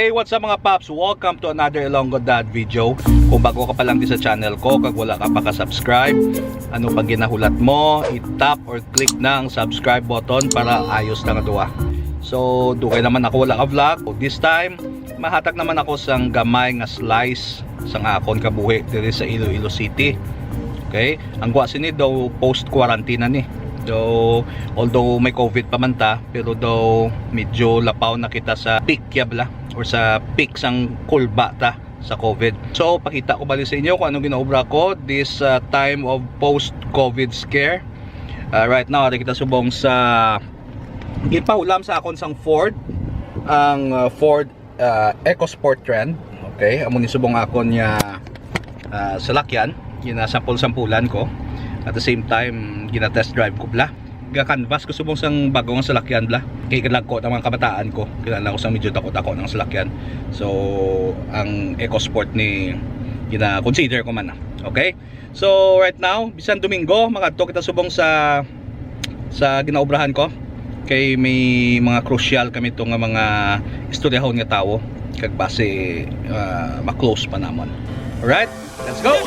Hey, what's up mga paps? Welcome to another Ilonggo Dad video. Kung bago ka pa lang din sa channel ko, kag wala ka pa ka-subscribe, ano pang ginahulat mo, i-tap or click ng subscribe button para ayos na nga duwa. So, dugay naman ako wala ka vlog. So, this time, mahatag naman ako sang gamay nga slice sang akon kabuhi diri sa Iloilo City. Okay? Ang gwa sini daw post-quarantine na ni. So, although may COVID pa man ta, pero daw medyo lapaw na kita sa peak yabla or sa peak sang kulba ta sa COVID. So, pakita ko bali sa inyo kung anong ginaobra ko this time of post-COVID scare. Right now, ari kita subong sa ipaulam sa akon sang Ford, ang Ford Ecosport trend. Okay, amo ni subong akon niya salakyan, ginasampol-sampulan ko. At the same time, gina-test drive ko bla. Ga-canvas ko subong sang bagong salakyan bla. Kay kalag ko ng mga kabataan ko. Kilala ko sang medyo takot-takot ng salakyan. So, ang EcoSport ni gina-consider ko man na. Okay? So, right now, bisan Domingo, makadto kita subong sa ginaobrahan ko. Kay may mga crucial kami itong mga istoryahon nga tao. Kag base ma-close pa namon. Alright? Let's go!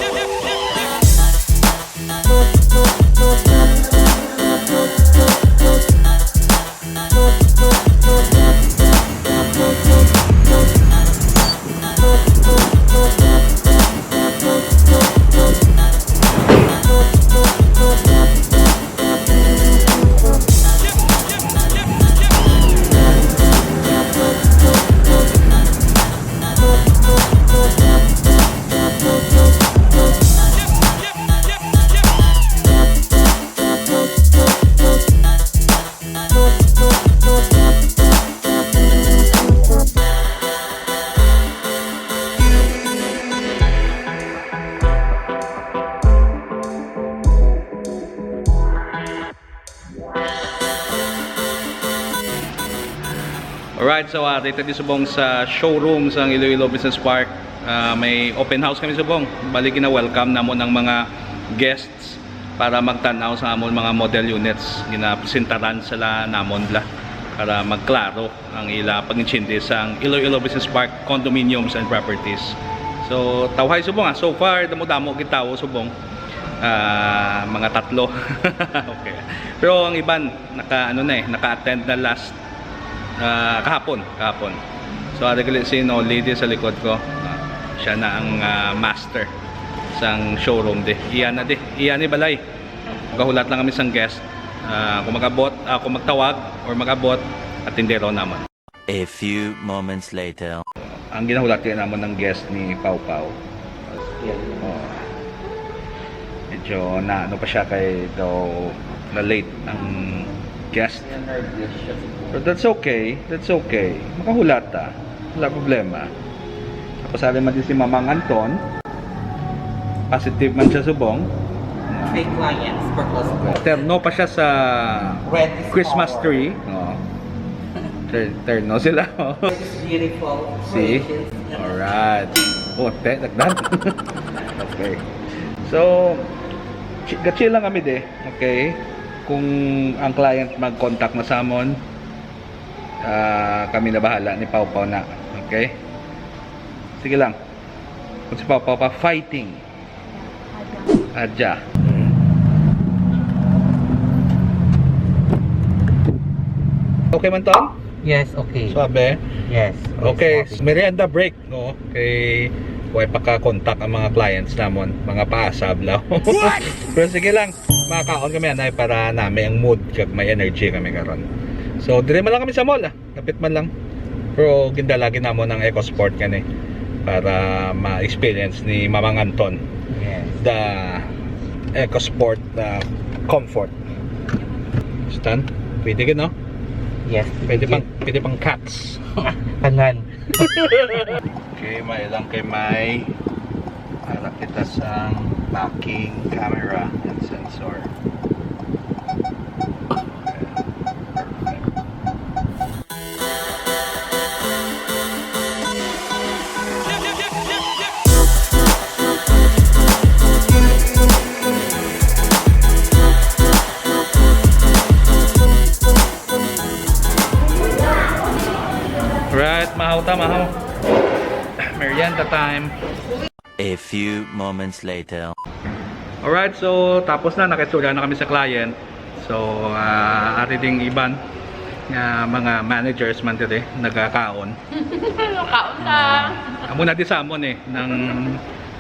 Alright, so dito di subong sa showroom sa Iloilo Business Park. May open house kami subong. Bali gina-welcome namon ng mga guests para magtanaw sa amon mga model units. Gina-presentaran sila namon bla para magklaro ang ila pag-intindi sa Iloilo Business Park Condominiums and Properties. So, tawhay subong so far damo-damo gitawo subong. Mga tatlo. Okay. Pero ang iban naka-attend na last kahapon. So ada gali si no lady sa likod ko. Siya na ang master sang showroom de. Iyan ni balay. Gahulat lang kami sang guest. Kung magabot, kung magtawag or magabot at tindero naman. A few moments later. Ang ginahulat din naman ng guest ni Pau. Medyo na ano pa siya kay daw na late ang guest. But that's okay. Makahulat ta. Wala problema. Tapos ali man din si Mamang Anton. Positive man siya subong. May clients for close. Terno pa siya sa Red Christmas tree. Terno sila. Beautiful. See? Alright. Dagdag. Okay. So, chill lang kami de. Okay? Kung ang client mag-contact na sa amon, kami na bahala ni Pau na. Okay? Sige lang. Kung si Pau pa fighting. Adya. Okay man to? Yes, okay. Sabi? Yes. Okay, merienda break, no? Okay. Huwag pagka-contact ang mga clients namon, mga paasab lang. Pero sige lang, makakaon kami anay para namin ang mood kag may energy kami karon. So, dire man lang kami sa mall, kapit man lang. Pero gindalagi namon ang EcoSport kani para ma-experience ni Mamang Anton. Yes. The EcoSport comfort. Stan? Pwede gid no? Yes. Pwede pang cats. Kanan. Okay, may lang kay may harap kita sa backing camera and sensor. Right, mahaw ta, mahaw. a time. A few moments later. Alright, so tapos na, nakistorya na kami sa client. So, ati ding iban mga managers man dito nagkakaon. Kaon lang. Amo na di sa amon ng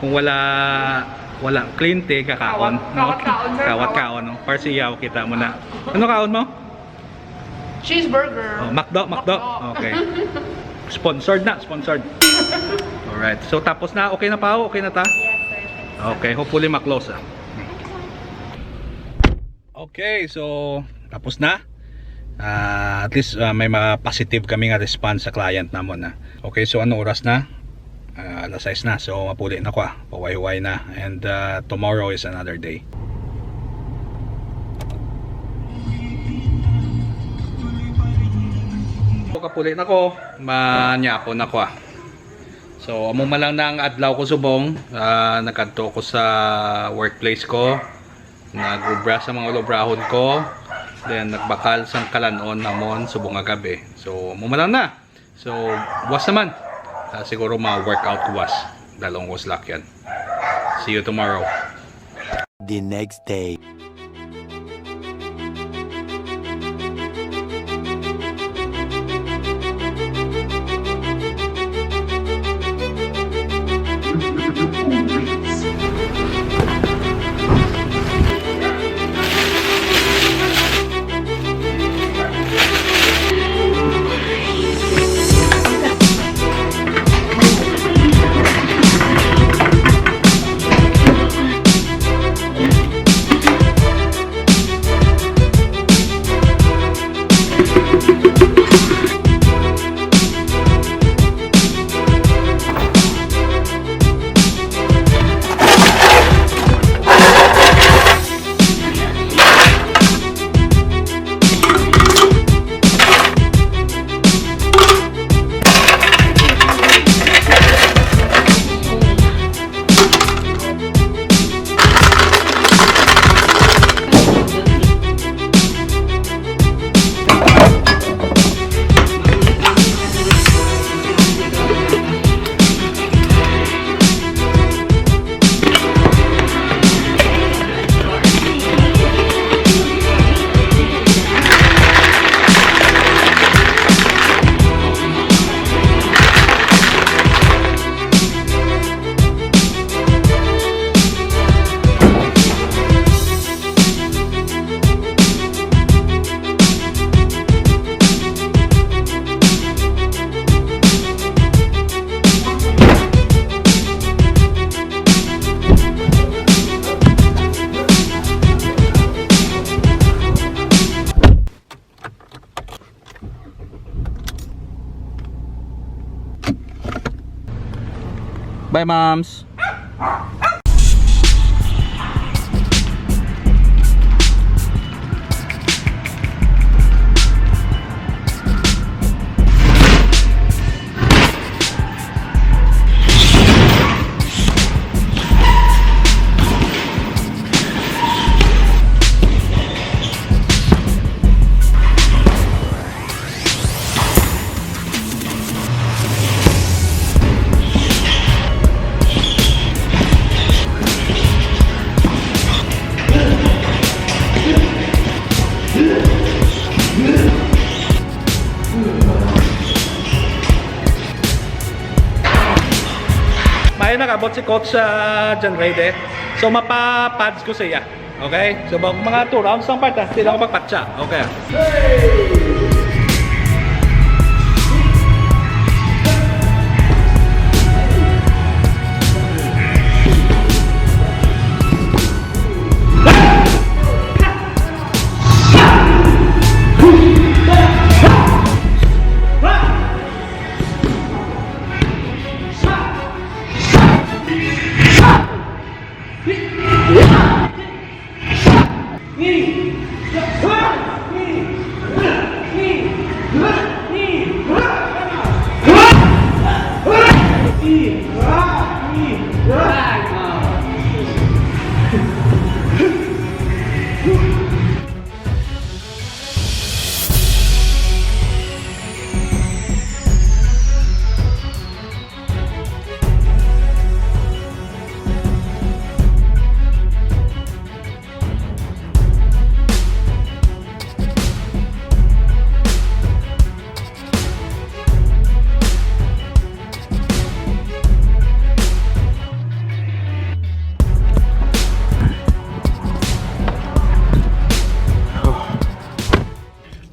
kung wala kliyente kakaon, no? Kawat-kaon, no? Parsiyaw kita mo na. Ano kaon mo? Cheeseburger. Oh, McDo. Okay. Sponsored. Alright. So tapos na, okay na pa? Okay na ta? Yes, sir. Okay, hopefully maklose. Okay, so tapos na. At least may mga positive kami nga response sa client namon na. Okay, so ano oras na? Alas 6 na. So mapuli na ko. Paway-way na. And tomorrow is another day. Kapuli na ko, manyapon na ko. So amo man lang nang adlaw ko subong, nagkanto ko sa workplace ko, nagubra sa mga ulobrahon ko, then nagbakal sang kalanon namon subong nga gabi. So amo man lang na. So was naman. Siguro ma-workout ko was. Dalawang was luck yan. See you tomorrow. The next day. Bye, moms. May nakabot si coach sa John Rede. So mapa-pads ko siya. Okay? So mga 2 rounds lang part, sila ko magpatsa. Okay.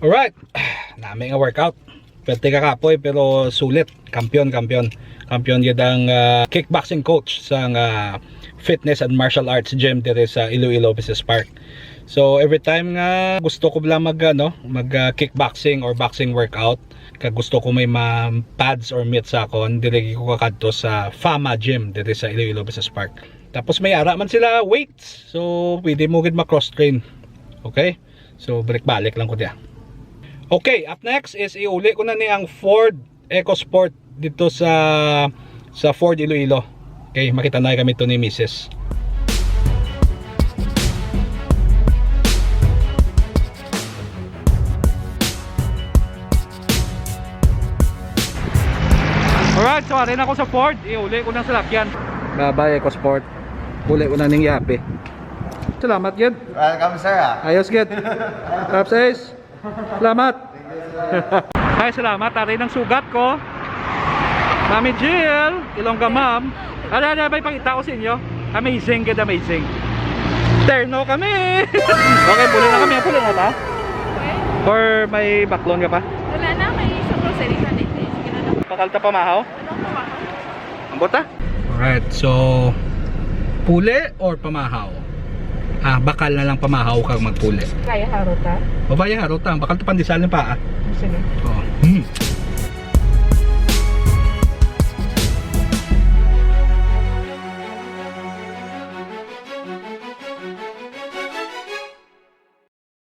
Alright, nami nga workout. Pwede ka kapoy pero sulit. Kampiyon yun ang kickboxing coach sa fitness and martial arts gym dire sa Iloilo Business Park. So every time nga gusto ko lang mag kickboxing or boxing workout, kag gusto ko may pads or mitts akon, dire ko kakadto sa Fama Gym dire sa Iloilo Business Park. Tapos may ara man sila weights. So pwede mo gid ma-cross train. Okay? So balik lang ko diya. Okay, up next is iuli ko na ni ang Ford Ecosport dito sa Ford Iloilo. Okay, makita na kami to ni Mrs. Alright, so arin ako sa Ford. Iuli ko na sa lakyan. Bye-bye Ecosport. Uli ko na ning yape. Salamat, Ged. Welcome, sir. Ayos, Ged. Kapsays. Salamat. Ay, salamat. Aray ng sugat ko. Mami Jill, Ilonggo ma'am. Ano ba ipakita ko sa inyo? Amazing, good amazing. Terno kami. Okay, puli na kami. Puli na ta? Or may baklon ka pa? Wala na, may sa grocery na dito. Sige na lang. Pakalta pa mahaw? Anong pamahaw? Ang bota? Alright, so puli or pamahaw? Bakal na lang pamahaw kang magpuli. Kaya harota? Babaya harota, bakal to pandesal ng paa. Sige. Oh.